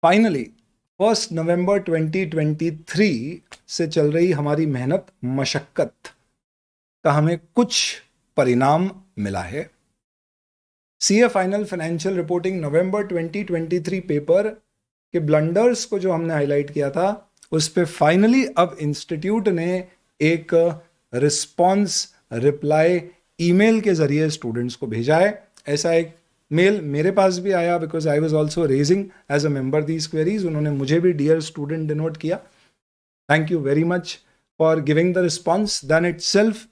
Finally 1 नवंबर 2023 से चल रही हमारी मेहनत मशक्कत का हमें कुछ परिणाम मिला है। सीए फाइनल फाइनेंशियल रिपोर्टिंग नवंबर 2023 पेपर के ब्लंडर्स को जो हमने हाईलाइट किया था उस पे फाइनली अब इंस्टीट्यूट ने एक रिस्पॉन्स रिप्लाई ईमेल के जरिए स्टूडेंट्स को भेजा है। ऐसा एक मेल मेरे पास भी आया because I was also raising as a member these queries. उन्होंने मुझे भी डियर स्टूडेंट डिनोट किया। Thank you very much for giving the response. Then itself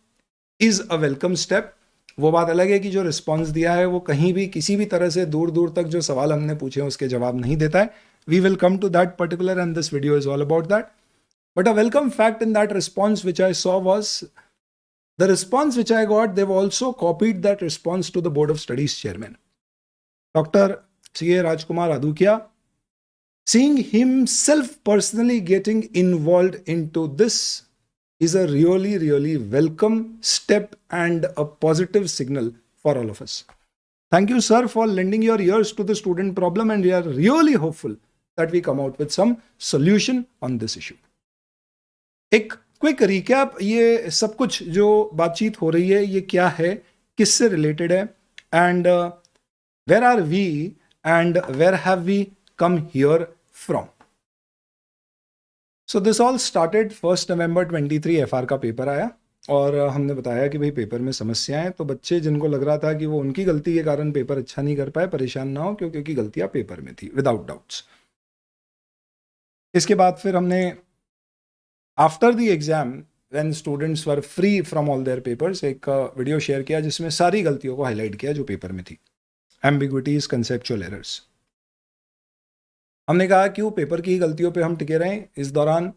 is a welcome step. वो बात अलग है कि जो रिस्पॉन्स दिया है वो कहीं भी किसी भी तरह से दूर दूर तक जो सवाल हमने पूछे हैं उसके जवाब नहीं देता है। We will come to that particular and this video is all about that. But a welcome fact in that response which I saw was the response which I got, they've also copied that response to the Board of Studies chairman, Dr. C.A. Rajkumar Adukia, seeing himself personally getting involved into this is a really, really welcome step and a positive signal for all of us. Thank you, sir, for lending your ears to the student problem, and we are really hopeful that we come out with some solution on this issue. एक quick recap, ये सब कुछ जो बातचीत हो रही है ये क्या है, किससे रिलेटेड है, and where are we and where have we come here from. So this all started 1 November 23 FR का पेपर आया और हमने बताया कि भाई पेपर में समस्याएं हैं, तो बच्चे जिनको लग रहा था कि वो उनकी गलती के कारण पेपर अच्छा नहीं कर पाए, परेशान ना हो क्योंकि गलतियां पेपर में थी विदाउट डाउट्स। इसके बाद फिर हमने after the exam when students were free from all their papers एक वीडियो शेयर किया जिसमें सारी गलतियों को हाईलाइट किया जो पेपर में थी, एम्बिग्विटीज, कंसेप्चुअल एरर्स। हमने कहा क्यों पेपर की गलतियों पे हम टिके रहें, इस दौरान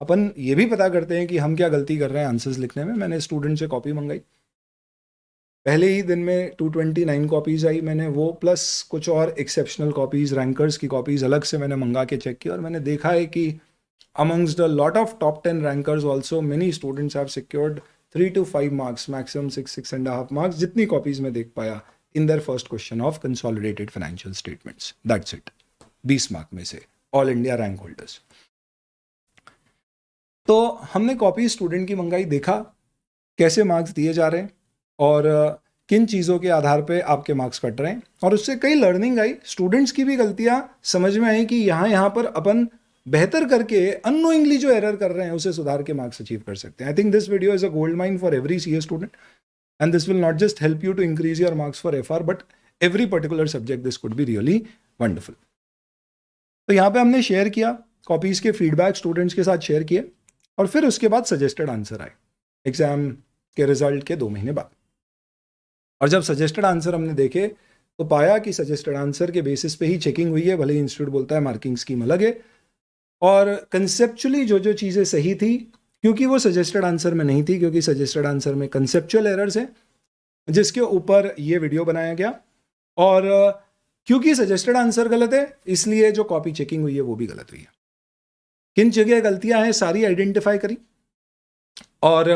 अपन ये भी पता करते हैं कि हम क्या गलती कर रहे हैं आंसर्स लिखने में। मैंने स्टूडेंट से कॉपी मंगाई, पहले ही दिन में 229 कॉपीज आई। मैंने वो प्लस कुछ और एक्सेप्शनल कॉपीज, रैंकर्स की कॉपीज अलग से मैंने मंगा के चेक की और मैंने देखा है कि amongst a lot of top 10 rankers also many students have secured 3 to 5 marks, maximum 6.5 marks, जितनी copies में देख पाया in their first question of consolidated financial statements. That's it. 20 mark में से ऑल इंडिया रैंक होल्डर्स। तो हमने copy student की मंगाई, देखा कैसे मार्क्स दिए जा रहे हैं और किन चीज़ों के आधार पे आपके मार्क्स कट रहे हैं, और उससे कई लर्निंग आई। स्टूडेंट्स की भी गलतियां समझ में आई कि यहाँ पर अपन बेहतर करके अननोइंगली जो एरर कर रहे हैं उसे सुधार के मार्क्स अचीव कर सकते हैं। I think this video is a gold mine for every CA student and this will not just help you to increase your marks for FR but every particular subject. This could be really wonderful. तो यहाँ पे हमने share किया copies के feedback, students के साथ share किए और फिर उसके बाद सजेस्टेड आंसर आए एग्जाम के रिजल्ट के 2 महीने बाद। और जब सजेस्टेड आंसर हमने देखे तो पाया कि सजेस्टेड आंसर के बेसिस पे ही चेकिंग हुई है, भले ही इंस्टीट्यूट बोलता है मार्किंग स्कीम अलग है। और कंसेप्चुअली जो चीज़ें सही थी, क्योंकि वो सजेस्टेड आंसर में नहीं थी, क्योंकि सजेस्टेड आंसर में कंसेप्चुअल एरर्स हैं जिसके ऊपर ये वीडियो बनाया गया, और क्योंकि सजेस्टेड आंसर गलत है इसलिए जो कॉपी चेकिंग हुई है वो भी गलत हुई है। किन जगह गलतियां हैं सारी आइडेंटिफाई करी और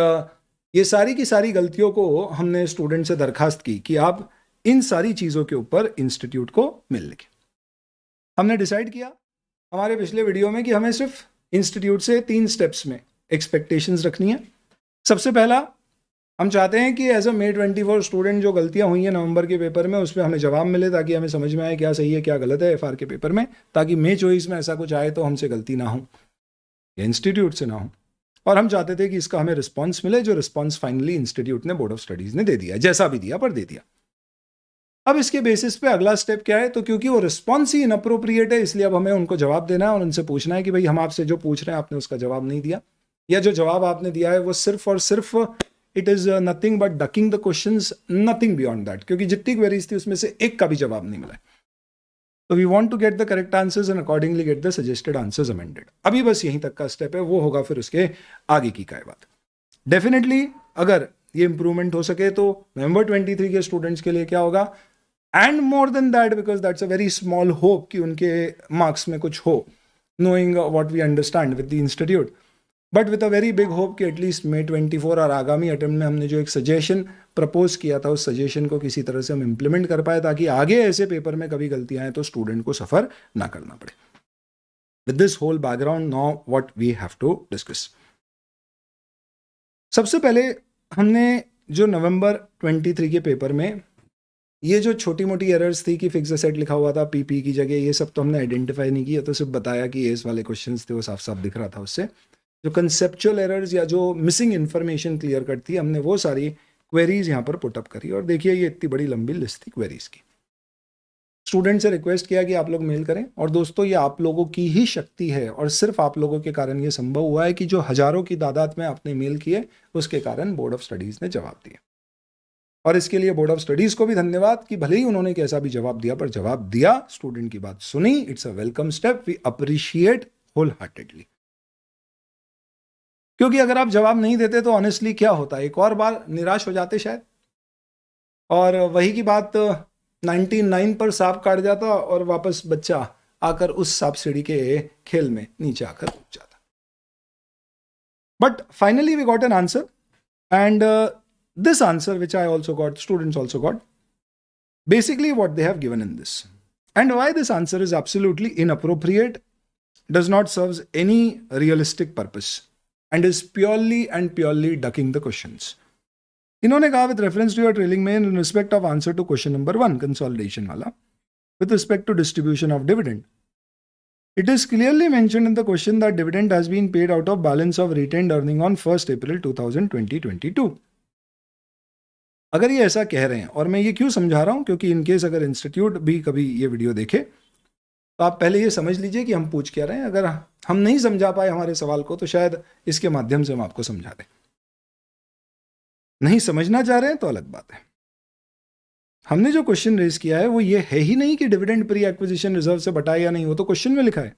ये सारी की सारी गलतियों को हमने स्टूडेंट से दरखास्त की कि आप इन सारी चीज़ों के ऊपर इंस्टीट्यूट को मेल लिखें। हमने डिसाइड किया हमारे पिछले वीडियो में कि हमें सिर्फ इंस्टीट्यूट से 3 स्टेप्स में एक्सपेक्टेशंस रखनी है। सबसे पहला, हम चाहते हैं कि एज अ May 24 स्टूडेंट जो गलतियां हुई हैं नवंबर के पेपर में उस पर हमें जवाब मिले, ताकि हमें समझ में आए क्या सही है क्या गलत है एफआर के पेपर में, ताकि May 24 में ऐसा कुछ आए तो हमसे गलती ना हो या इंस्टीट्यूट से ना हो। और हम चाहते थे कि इसका हमें रिस्पॉन्स मिले, जो रिस्पॉन्स फाइनली इंस्टीट्यूट ने, बोर्ड ऑफ स्टडीज ने दे दिया, जैसा भी दिया पर दे दिया। अब इसके बेसिस पे अगला स्टेप क्या है, तो क्योंकि वो रिस्पॉन्स ही इनअप्रोप्रिएट है इसलिए अब हमें उनको जवाब देना है और उनसे पूछना है कि भाई हम आपसे जो पूछ रहे हैं आपने उसका जवाब नहीं दिया, या जो जवाब आपने दिया है वो सिर्फ और सिर्फ it is nothing but ducking the questions, nothing beyond that, क्योंकि जितनी क्वेरीज थी उसमें से एक का भी जवाब नहीं मिला। तो we want to get the correct answers and accordingly get the suggested answers amended. अभी बस यहीं तक का स्टेप है, वो होगा फिर उसके आगे की काय बात। डेफिनेटली अगर ये इंप्रूवमेंट हो सके तो नवंबर 23 के स्टूडेंट्स के लिए क्या होगा, and more than that, because that's a very small hope कि उनके मार्क्स में कुछ हो, knowing what we understand with the institute, but with a very big hope कि एटलीस्ट May 24 और आगामी अटेम्प्ट में हमने जो एक सजेशन प्रपोज किया था उस सजेशन को किसी तरह से हम इम्प्लीमेंट कर पाए, ताकि आगे ऐसे पेपर में कभी गलतियां आए तो स्टूडेंट को सफ़र ना करना पड़े। With this whole background, now what we have to discuss. सबसे पहले हमने जो नवंबर 23 के पेपर में ये जो छोटी मोटी एरर्स थी कि फिक्स सेट लिखा हुआ था पीपी की जगह, ये सब तो हमने आइडेंटिफाई नहीं किया, तो सिर्फ बताया कि एस वाले क्वेश्चंस थे, वो साफ साफ दिख रहा था उससे। जो कंसेप्चुअल एरर्स या जो मिसिंग इन्फॉर्मेशन क्लियर कट थी, हमने वो सारी क्वेरीज यहाँ पर पुटअप करी। और देखिए ये इतनी बड़ी लंबी लिस्ट थी क्वेरीज की। स्टूडेंट से रिक्वेस्ट किया कि आप लोग मेल करें, और दोस्तों ये आप लोगों की ही शक्ति है और सिर्फ आप लोगों के कारण ये संभव हुआ है कि जो हजारों की तादाद में आपने मेल किए, उसके कारण बोर्ड ऑफ स्टडीज ने जवाब दिया। और इसके लिए बोर्ड ऑफ स्टडीज को भी धन्यवाद कि भले ही उन्होंने कैसा भी जवाब दिया, पर जवाब दिया, स्टूडेंट की बात सुनी। It's a welcome step, we appreciate wholeheartedly. क्योंकि अगर आप जवाब नहीं देते तो ऑनेस्टली क्या होता है, एक और बार निराश हो जाते शायद, और वही की बात 99 पर सांप काट जाता और वापस बच्चा आकर उस सांप सीढ़ी के खेल में नीचे आकर रुक जाता। But finally we got an answer, and this answer, which I also got, students also got, basically what they have given in this, and why this answer is absolutely inappropriate, does not serve any realistic purpose, and is purely and purely ducking the questions. इन्होंने कहा with reference to your trailing mail in respect of answer to question number 1 consolidation वाला, with respect to distribution of dividend, it is clearly mentioned in the question that dividend has been paid out of balance of retained earning on 1st April 2022. अगर ये ऐसा कह रहे हैं, और मैं ये क्यों समझा रहा हूं, क्योंकि इनकेस अगर इंस्टीट्यूट भी कभी ये वीडियो देखे तो आप पहले ये समझ लीजिए कि हम पूछ क्या रहे हैं। अगर हम नहीं समझा पाए हमारे सवाल को तो शायद इसके माध्यम से हम आपको समझा दें। नहीं समझना चाह रहे हैं तो अलग बात है। हमने जो क्वेश्चन रेज किया है वो ये है ही नहीं कि डिविडेंड प्री एक्विजिशन रिजर्व से बटाए या नहीं, वो तो क्वेश्चन में लिखा है।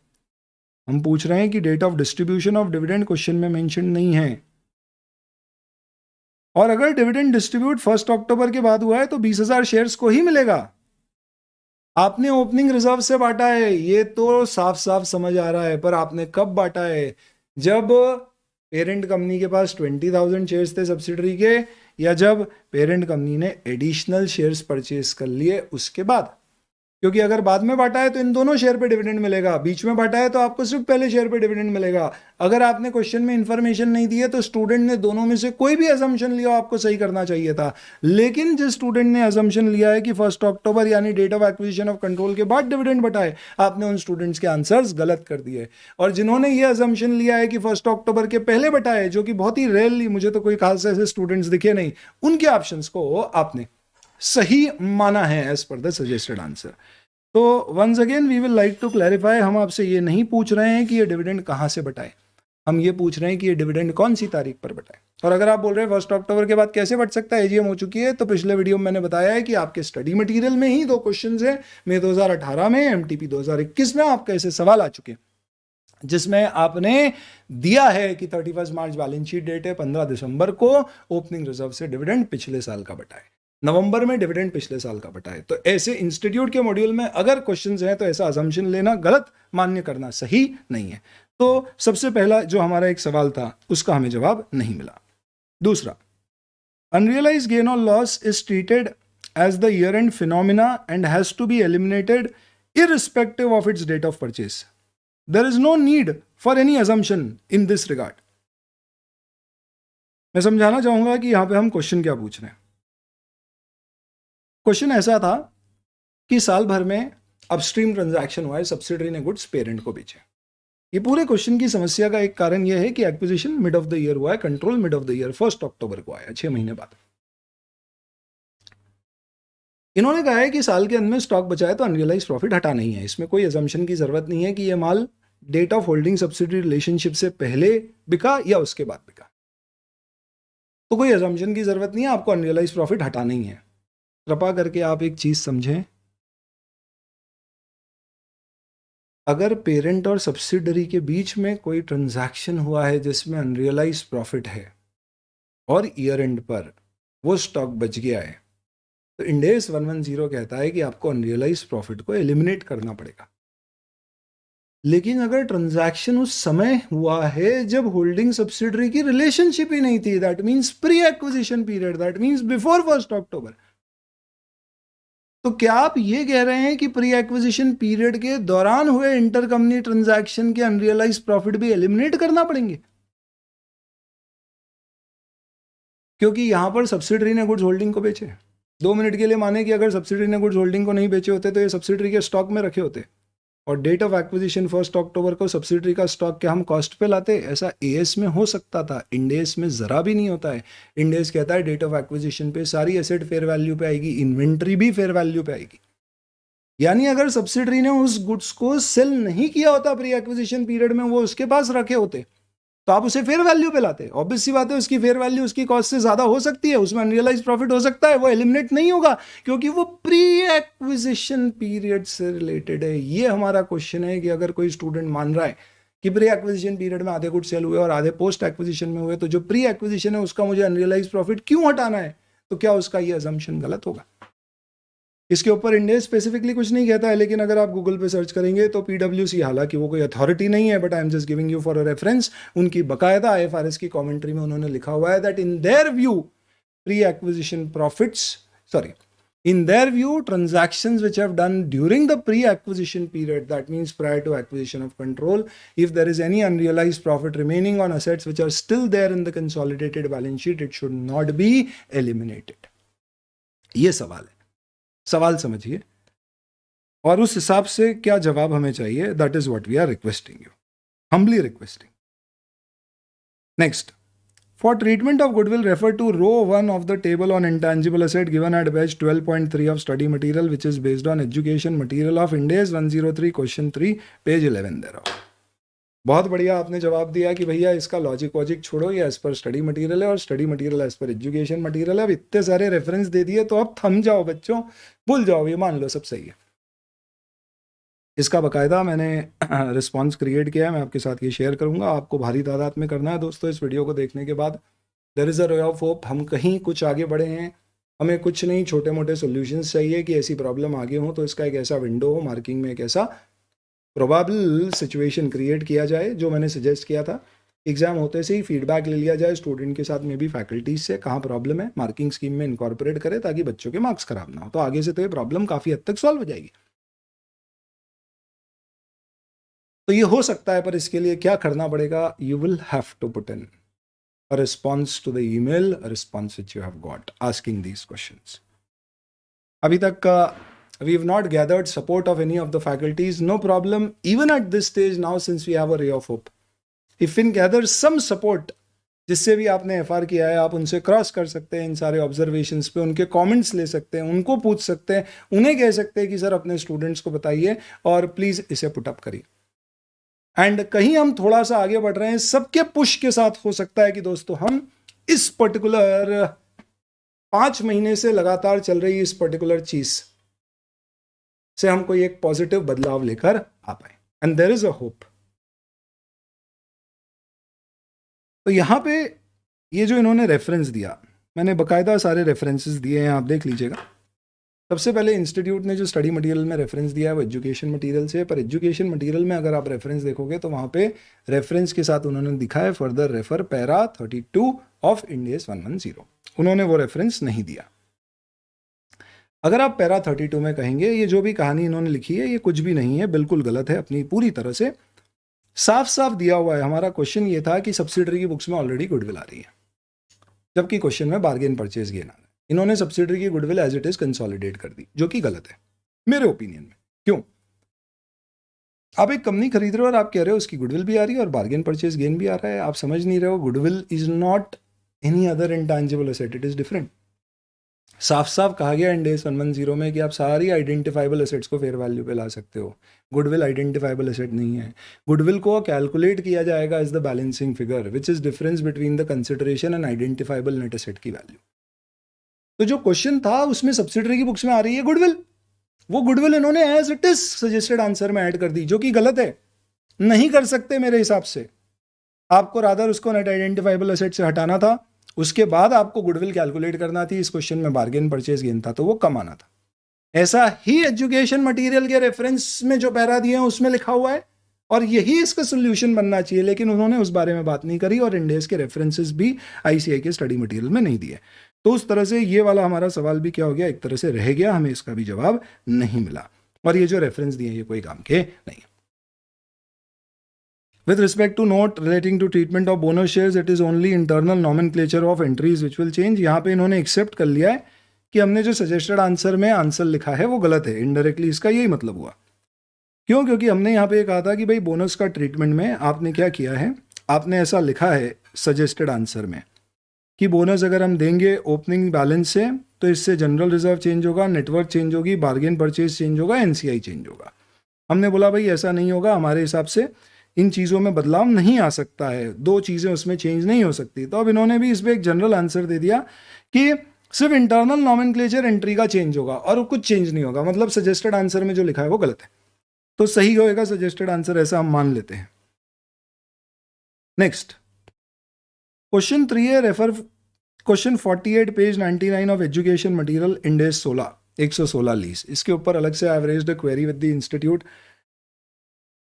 हम पूछ रहे हैं कि date of distribution of dividend question में मेंशन नहीं है, और अगर डिविडेंड डिस्ट्रीब्यूट 1 अक्टूबर के बाद हुआ है तो 20,000 शेयर्स को ही मिलेगा। आपने ओपनिंग रिजर्व से बांटा है, ये तो साफ साफ समझ आ रहा है, पर आपने कब बांटा है? जब पेरेंट कंपनी के पास 20,000 शेयर्स थे सब्सिडरी के, या जब पेरेंट कंपनी ने एडिशनल शेयर्स परचेज कर लिए उसके बाद? क्योंकि अगर बाद में बांटा है तो इन दोनों शेयर पे डिविडेंड मिलेगा, बीच में बांटा है तो आपको सिर्फ पहले शेयर पे डिविडेंड मिलेगा। अगर आपने क्वेश्चन में इंफॉर्मेशन नहीं दी है तो स्टूडेंट ने दोनों में से कोई भी असम्पशन लिया, आपको सही करना चाहिए था। लेकिन जिस स्टूडेंट ने असम्पशन लिया है कि 1 अक्टूबर यानी date of acquisition of control के बाद डिविडेंड बटाए, आपने उन स्टूडेंट्स के आंसर्स गलत कर दिए। और जिन्होंने ये असम्पशन लिया है कि 1 अक्टूबर के पहले बटाए, जो कि बहुत ही रेयरली, मुझे तो कोई खास ऐसे स्टूडेंट्स दिखे नहीं, उनके ऑप्शंस को आपने सही माना है as per the suggested answer. तो once again we will like to clarify, हम आपसे ये नहीं पूछ रहे हैं कि ये डिविडेंड कहाँ से बटाए, हम ये पूछ रहे हैं कि ये डिविडेंड कौन सी तारीख पर बटाए। और अगर आप बोल रहे हैं 1 अक्टूबर के बाद कैसे बट सकता है, एजीएम हो चुकी है, तो पिछले वीडियो में मैंने बताया है कि आपके स्टडी मटेरियल में ही 2 क्वेश्चंस हैं, मई 2018 में, एमटीपी 2021 में आपके ऐसे सवाल आ चुके हैं जिसमें आपने दिया है कि 31 मार्च बैलेंस शीट डेट है, 15 दिसंबर को ओपनिंग रिजर्व से डिविडेंड पिछले साल का बटाए, नवंबर में डिविडेंड पिछले साल का बटाए। तो ऐसे इंस्टीट्यूट के मॉड्यूल में अगर क्वेश्चंस हैं तो ऐसा असम्पशन लेना गलत, मान्य करना सही नहीं है। तो सबसे पहला जो हमारा एक सवाल था उसका हमें जवाब नहीं मिला। दूसरा, अनरियलाइज्ड गेन और loss is treated as the year end phenomena and has to be eliminated irrespective of its date of purchase. There is no need for any assumption in this regard. मैं समझाना चाहूंगा कि यहां पे हम question क्या पूछ रहे हैं। क्वेश्चन ऐसा था कि साल भर में अपस्ट्रीम ट्रांजैक्शन हुआ है, सब्सिडरी ने गुड्स पेरेंट को बेचे। ये पूरे क्वेश्चन की समस्या का एक कारण यह है कि acquisition mid of the year हुआ है, control mid of the year 1 अक्टूबर को आया, 6 महीने बाद। इन्होंने कहा है कि साल के अंत में स्टॉक बचा है तो अनरियलाइज प्रॉफिट हटा नहीं है। इसमें कोई असम्पशन की जरूरत नहीं है कि यह माल date of holding subsidiary relationship से पहले बिका या उसके बाद बिका, तो कोई असम्पशन की जरूरत नहीं है, आपको अनरियलाइज प्रॉफिट हटाना ही है। कृपा करके आप एक चीज समझें, अगर पेरेंट और सब्सिडरी के बीच में कोई ट्रांजैक्शन हुआ है जिसमें अनरियलाइज प्रॉफिट है और ईयर एंड पर वो स्टॉक बच गया है, तो इंड AS 110 कहता है कि आपको अनरियलाइज प्रॉफिट को एलिमिनेट करना पड़ेगा। लेकिन अगर ट्रांजैक्शन उस समय हुआ है जब होल्डिंग सब्सिडरी की रिलेशनशिप ही नहीं थी, that means pre acquisition period, that means before 1 अक्टूबर, तो क्या आप ये कह रहे हैं कि प्री एक्विजिशन पीरियड के दौरान हुए इंटर कंपनी ट्रांजैक्शन के अनरियलाइज प्रॉफिट भी एलिमिनेट करना पड़ेंगे? क्योंकि यहां पर सब्सिडरी ने गुड्स होल्डिंग को बेचे। 2 मिनट के लिए माने कि अगर सब्सिडरी ने गुड्स होल्डिंग को नहीं बेचे होते तो ये सब्सिडरी के स्टॉक में रखे होते, और डेट ऑफ एक्विजिशन 1 अक्टूबर को सब्सिडरी का स्टॉक क्या हम कॉस्ट पे लाते? ऐसा एएस में हो सकता था, इंडेस में जरा भी नहीं होता है। इंडेस कहता है डेट ऑफ एक्विजिशन पे सारी एसेट फेयर वैल्यू पे आएगी, इन्वेंट्री भी फेयर वैल्यू पे आएगी। यानी अगर सब्सिडरी ने उस गुड्स को सेल नहीं किया होता प्री एक्विजिशन पीरियड में, वो उसके पास रखे होते, तो आप उसे फेयर वैल्यू पे लाते। ऑब्वियस सी बात है, उसकी फेयर वैल्यू उसकी कॉस्ट से ज्यादा हो सकती है, उसमें अनरियलाइज प्रॉफिट हो सकता है, वो एलिमिनेट नहीं होगा क्योंकि वो प्री एक्विजिशन पीरियड से रिलेटेड है। ये हमारा क्वेश्चन है कि अगर कोई स्टूडेंट मान रहा है कि प्री एक्विजिशन पीरियड में आधे गुड सेल हुए और आधे पोस्ट एक्विजिशन में हुए, तो जो प्री एक्विजिशन है उसका मुझे अनरियलाइज प्रॉफिट क्यों हटाना है, तो क्या उसका ये अजम्पशन गलत होगा? इसके ऊपर इंडिया स्पेसिफिकली कुछ नहीं कहता है, लेकिन अगर आप गूगल पे सर्च करेंगे तो पीडब्ल्यूसी, हालांकि वो कोई अथॉरिटी नहीं है, but I am just giving you for a reference, उनकी बकायदा आईएफआरएस की कमेंट्री में उन्होंने लिखा हुआ है that in their view pre acquisition profits, sorry, in their view transactions which have done during the pre-acquisition period, that means prior to acquisition of control, if there is any unrealized profit remaining on assets which are still there in the consolidated balance sheet, it should not be eliminated. ये सवाल है, सवाल समझिए और उस हिसाब से क्या जवाब हमें चाहिए, that is what we are requesting you, humbly requesting. Next, for treatment of goodwill refer to row 1 of the table on intangible asset given at page 12.3 of study material which is based on education material of Ind AS 103 question 3 page 11 thereof। बहुत बढ़िया आपने जवाब दिया कि भैया इसका logic वॉजिक छोड़ो, ये एज पर स्टडी मटेरियल है और study material as per education material है। अब इतने सारे रेफरेंस दे दिए तो अब थम जाओ बच्चों, भूल जाओ, ये मान लो सब सही है। इसका बकायदा मैंने रिस्पॉन्स क्रिएट किया है, मैं आपके साथ ये शेयर करूंगा। आपको भारी तादाद में करना है दोस्तों इस वीडियो को देखने के बाद। There is a ray of hope, हम कहीं कुछ आगे बढ़े हैं, हमें कुछ नहीं छोटे मोटे सॉल्यूशंस चाहिए कि ऐसी प्रॉब्लम आगे हो तो इसका एक ऐसा विंडो हो, मार्किंग में एक ऐसा प्रोबेबल सिचुएशन क्रिएट किया जाए जो मैंने सजेस्ट किया था। एग्जाम होते से ही फीडबैक ले लिया जाए स्टूडेंट के साथ में भी, फैकल्टीज से, कहाँ प्रॉब्लम है, मार्किंग स्कीम में इनकॉर्पोरेट करें ताकि बच्चों के मार्क्स खराब ना हो, तो आगे से तो ये प्रॉब्लम काफ़ी हद तक सॉल्व हो जाएगी। तो ये हो सकता है, पर इसके लिए क्या करना पड़ेगा, you will have to put in a response to the email, a response which you have got asking these questions. अभी तक we have not gathered support of any of the faculties, no problem, even at this stage now since we have a ray of hope. If in gather some support, जिससे भी आपने FR किया है आप उनसे cross कर सकते हैं इन सारे ऑब्जर्वेशंस पे, उनके कमेंट्स ले सकते हैं, उनको पूछ सकते हैं, उन्हें कह सकते हैं कि सर अपने स्टूडेंट्स को बताइए और प्लीज़ इसे पुटअप करिए। एंड कहीं हम थोड़ा सा आगे बढ़ रहे हैं, सबके पुश के साथ हो सकता है कि दोस्तों हम इस पर्टिकुलर 5 महीने से लगातार चल रही इस पर्टिकुलर चीज से हम कोई एक पॉजिटिव बदलाव लेकर आ पाए, and there is a hope. तो यहां पे ये जो इन्होंने रेफरेंस दिया, मैंने बकायदा सारे रेफरेंसेस दिए हैं, आप देख लीजिएगा। सबसे पहले इंस्टीट्यूट ने जो स्टडी मटेरियल में रेफरेंस दिया है वो एजुकेशन मटेरियल से, पर एजुकेशन मटेरियल में अगर आप रेफरेंस देखोगे तो वहाँ पे रेफरेंस के साथ उन्होंने दिखा है further refer para 32 of Ind AS 110, उन्होंने वो रेफरेंस नहीं दिया। अगर आप पैरा 32 में कहेंगे ये जो भी कहानी इन्होंने लिखी है ये कुछ भी नहीं है, बिल्कुल गलत है अपनी पूरी तरह से, साफ साफ दिया हुआ है। हमारा क्वेश्चन ये था कि सब्सिडरी की बुक्स में ऑलरेडी गुडविल आ रही है, जबकि क्वेश्चन में बार्गेन परचेज गेन आ रहा है। इन्होंने सब्सिडरी की goodwill as it is consolidate कर दी, जो कि गलत है मेरे ओपिनियन में। क्यों? आप एक कंपनी खरीद रहे हो और आप कह रहे हो उसकी गुडविल भी आ रही है और बार्गेन परचेज गेन भी आ रहा है, आप समझ नहीं रहे हो। Goodwill is not any other intangible asset, it is different. साफ साफ कहा गया Ind AS 110 में कि आप सारी आइडेंटिफाइबल एसेट्स को फेयर वैल्यू पे ला सकते हो, गुडविल आइडेंटिफाइबल एसेट नहीं है। गुडविल को कैलकुलेट किया जाएगा as the balancing figure which is difference between the consideration and identifiable net asset की वैल्यू। तो जो क्वेश्चन था उसमें सब्सिडरी की बुक्स में आ रही है गुडविल, वो गुडविल इन्होंने as it is suggested answer में ऐड कर दी, जो कि गलत है, नहीं कर सकते मेरे हिसाब से। आपको रादर उसको नेट आइडेंटिफाइबल एसेट से हटाना था, उसके बाद आपको गुडविल कैलकुलेट करना थी। इस क्वेश्चन में बार्गेन परचेज गेन था तो वो कम आना था। ऐसा ही एजुकेशन मटेरियल के रेफरेंस में जो पैरा दिए हैं उसमें लिखा हुआ है और यही इसका सोल्यूशन बनना चाहिए, लेकिन उन्होंने उस बारे में बात नहीं करी और Ind AS के रेफरेंसेस भी ICAI के स्टडी मटेरियल में नहीं दिए। तो उस तरह से ये वाला हमारा सवाल भी क्या हो गया, एक तरह से रह गया, हमें इसका भी जवाब नहीं मिला। और ये जो रेफरेंस दिए ये कोई काम के नहीं। With respect to note relating to treatment of bonus shares, it is only internal nomenclature of entries which will change. यहाँ पे इन्होंने एक्सेप्ट कर लिया है कि हमने जो सजेस्टेड आंसर में आंसर लिखा है वो गलत है। इनडायरेक्टली इसका यही मतलब हुआ। क्यों? क्योंकि हमने यहाँ पे ये कहा था कि भाई बोनस का ट्रीटमेंट में आपने क्या किया है, आपने ऐसा लिखा है सजेस्टेड आंसर में कि बोनस अगर हम देंगे ओपनिंग बैलेंस से तो इससे जनरल रिजर्व चेंज होगा, नेटवर्थ चेंज होगी, बार्गेन परचेज चेंज होगा, एनसीआई चेंज होगा। हमने बोला भाई ऐसा नहीं होगा, हमारे हिसाब से इन चीज़ों में बदलाव नहीं आ सकता है, दो चीज़ें उसमें चेंज नहीं हो सकती। तो अब इन्होंने भी इस पर एक जनरल आंसर दे दिया कि सिर्फ इंटरनल नॉमेनक्लेचर एंट्री का चेंज होगा और कुछ चेंज नहीं होगा, मतलब सजेस्टेड आंसर में जो लिखा है वो गलत है। तो सही होएगा सजेस्टेड आंसर, ऐसा हम मान लेते हैं। नेक्स्ट क्वेश्चन 3 है, refer question 48 page 99 of education material Ind AS 16 116 lease. इसके ऊपर अलग से I have raised a query with the institute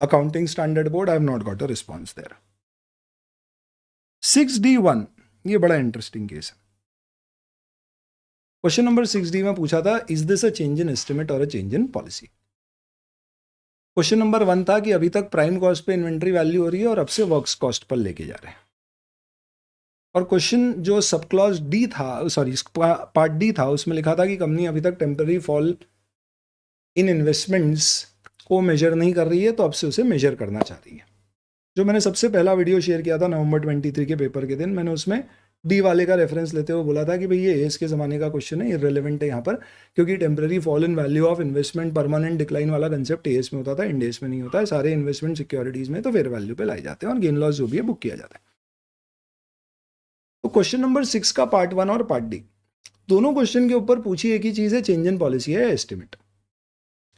accounting standard board, I have not got a response there. 6D1 ये बड़ा इंटरेस्टिंग केस है। Question number 6D में पूछा था is this a change in estimate और a change in policy. Question number 1 था कि अभी तक प्राइम कॉस्ट पे इन्वेंट्री वैल्यू हो रही है और अब से वर्क्स कॉस्ट पर लेके जा रहे हैं। और क्वेश्चन जो सब क्लॉज डी था, सॉरी पार्ट डी था, उसमें लिखा था कि कंपनी अभी तक टेम्पररी फॉल इन इन्वेस्टमेंट्स को मेजर नहीं कर रही है, तो अब से उसे मेजर करना चाह रही है। जो मैंने सबसे पहला वीडियो शेयर किया था नवंबर 23 के पेपर के दिन, मैंने उसमें डी वाले का रेफरेंस लेते हुए बोला था कि भाई ये एस के ज़माने का क्वेश्चन है, इररिलेवेंट है यहाँ पर, क्योंकि temporary fall in value of investment permanent decline वाला कंसेप्ट एस में होता था, इंडेस में नहीं होता है। सारे इन्वेस्टमेंट सिक्योरिटीज़ में तो फेयर वैल्यू पे लाए जाते हैं और गेन लॉस जो भी है बुक किया जाता है। तो क्वेश्चन नंबर 6 का पार्ट 1 और पार्ट डी दोनों क्वेश्चन के ऊपर पूछी एक ही चीज़ है, चेंज इन पॉलिसी है एस्टिमेट।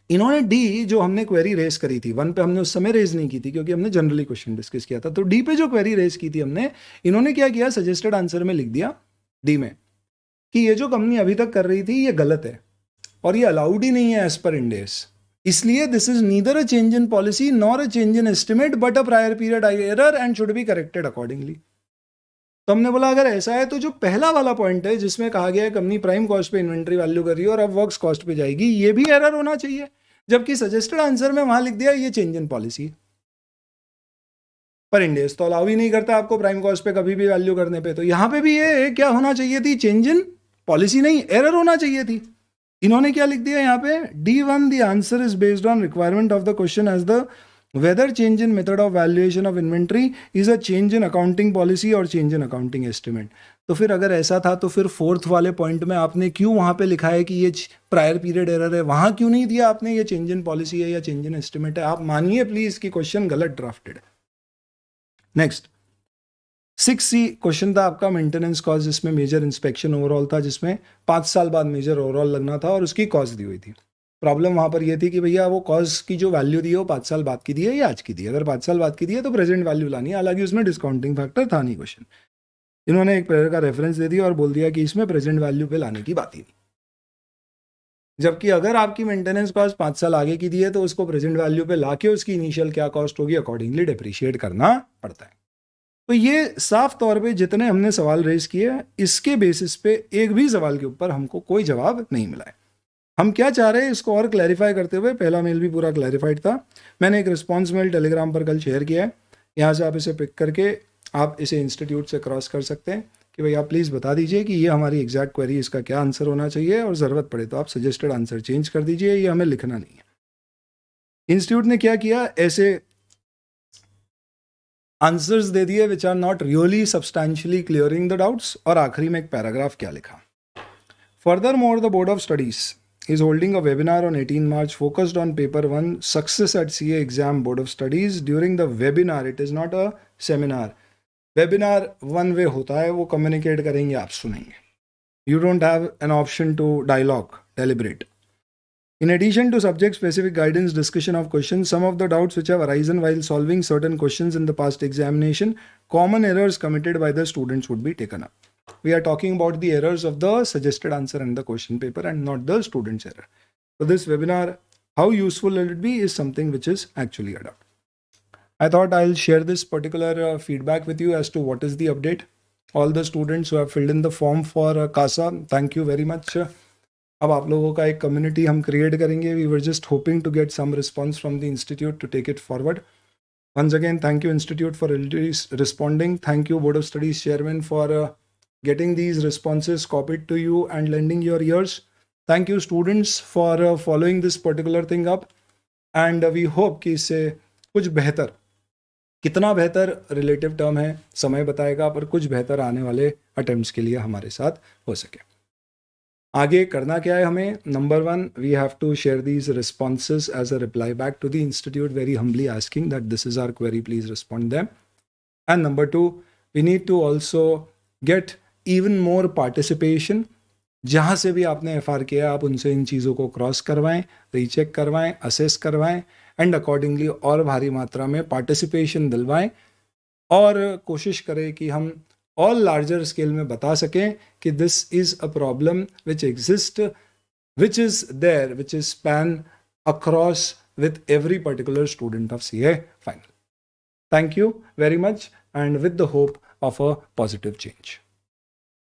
इन्होंने डी जो हमने क्वेरी रेस करी थी, 1 पे हमने उस समय रेज नहीं की थी क्योंकि हमने जनरली क्वेश्चन डिस्कस किया था, तो डी पे जो क्वेरी रेस की थी हमने, इन्होंने क्या किया, सजेस्टेड आंसर में लिख दिया डी में कि ये जो कंपनी अभी तक कर रही थी ये गलत है और ये अलाउड ही नहीं है एज पर इंडेस, इसलिए this is neither a change in policy nor a change in estimate but a prior period error and should be corrected accordingly. तो हमने बोला अगर ऐसा है तो जो पहला वाला पॉइंट है जिसमें कहा गया है कंपनी प्राइम कॉस्ट पे इन्वेंट्री वैल्यू कर रही है और अब वर्क्स कॉस्ट पे जाएगी, ये भी एरर होना चाहिए, जबकि सजेस्टेड आंसर में वहां लिख दिया ये चेंज इन पॉलिसी। पर इंडेस तो अलाउ ही नहीं करता आपको प्राइम कॉस्ट पे कभी भी वैल्यू करने पे, तो यहां पे भी ये क्या होना चाहिए थी, चेंज इन पॉलिसी नहीं, एरर होना चाहिए थी। इन्होंने क्या लिख दिया यहाँ पे, D1 the answer is based on requirement of the question as the whether change in method of valuation of inventory is a change in accounting policy or change in accounting estimate। तो फिर अगर ऐसा था तो फिर fourth वाले point में आपने क्यों वहां पे लिखा है कि ये प्रायर पीरियड एरर है, वहां क्यों नहीं दिया आपने ये चेंज इन पॉलिसी है या चेंज इन एस्टिमेट है। आप मानिए प्लीज कि क्वेश्चन गलत ड्राफ्टेड। नेक्स्ट 6C क्वेश्चन था आपका मेंटेनेंस कॉस्ट, जिसमें मेजर इंस्पेक्शन ओवरऑल था, जिसमें 5 साल बाद मेजर ओवरऑल लगना था और उसकी कॉस्ट दी हुई थी। प्रॉब्लम वहाँ पर यह थी कि भैया वो कॉस्ट की जो वैल्यू दी है वो 5 साल बाद की दी है या आज की दी है। अगर 5 साल बाद की दी है तो प्रेजेंट वैल्यू लानी है, हालांकि उसमें डिस्काउंटिंग फैक्टर था नहीं क्वेश्चन। इन्होंने एक पेयर का रेफरेंस दे दिया और बोल दिया कि इसमें प्रेजेंट वैल्यू पे लाने की बात ही नहीं, जबकि अगर आपकी मेंटेनेंस कॉस्ट 5 साल आगे की दी है तो उसको प्रेजेंट वैल्यू पे लाके उसकी इनिशियल क्या कॉस्ट होगी अकॉर्डिंगली डिप्रिशिएट करना पड़ता है। तो ये साफ तौर पे जितने हमने सवाल रेज किए इसके बेसिस पे एक भी सवाल के ऊपर हमको कोई जवाब नहीं मिला है। हम क्या चाह रहे हैं इसको और क्लैरिफाई करते हुए, पहला मेल भी पूरा क्लैरिफाइड था, मैंने एक रिस्पॉन्स मेल टेलीग्राम पर कल शेयर किया है, यहाँ से आप इसे पिक करके आप इसे इंस्टीट्यूट से क्रॉस कर सकते हैं कि भाई आप प्लीज़ बता दीजिए कि ये हमारी एग्जैक्ट क्वेरी, इसका क्या आंसर होना चाहिए और ज़रूरत पड़े तो आप सजेस्टेड आंसर चेंज कर दीजिए, ये हमें लिखना नहीं है। इंस्टीट्यूट ने क्या किया, ऐसे आंसर्स दे दिए which are not really substantially clearing the doubts, और आखिरी में एक पैराग्राफ क्या लिखा, furthermore the board of studies is holding a webinar on 18 March focused on paper 1 success at CA exam board of studies। during the webinar, it is not a seminar, webinar one way होता है, वो communicate करेंगे, आप सुनेंगे, you don't have an option to dialogue, deliberate। In addition to subject specific guidance, discussion of questions, some of the doubts which have arisen while solving certain questions in the past examination, common errors committed by the students would be taken up। We are talking about the errors of the suggested answer and the question paper and not the student's error। So this webinar, how useful will it be, is something which is actually a doubt। I thought I'll share this particular feedback with you as to what is the update all the students who have filled in the form for CASA, thank you very much. अब आप लोगों का एक community हम create करेंगे. We were just hoping to get some response from the institute to take it forward. Once again, thank you Institute for responding. Thank you Board of Studies Chairman for getting these responses copied to you and lending your ears. Thank you students for following this particular thing up. And we hope कि इससे कुछ बेहतर, कितना बेहतर relative term है समय बताएगा, पर कुछ बेहतर आने वाले अटेम्प्ट्स के लिए हमारे साथ हो सके. आगे करना क्या है हमें? Number 1, we have to share these responses as a reply back to the institute, very humbly asking that this is our query, please respond them. And number 2, we need to also get even more participation. जहाँ से भी आपने FR किया आप उनसे इन चीज़ों को cross करवाएं, रीचेक करवाएं, असेस करवाएं एंड अकॉर्डिंगली और भारी मात्रा में पार्टिसिपेशन दिलवाएं. और कोशिश करें कि हम ऑल लार्जर स्केल में बता सकें कि this is a problem which exist, which is there, which is span across with every particular student of CA final. Thank you very much and with the hope of a positive change.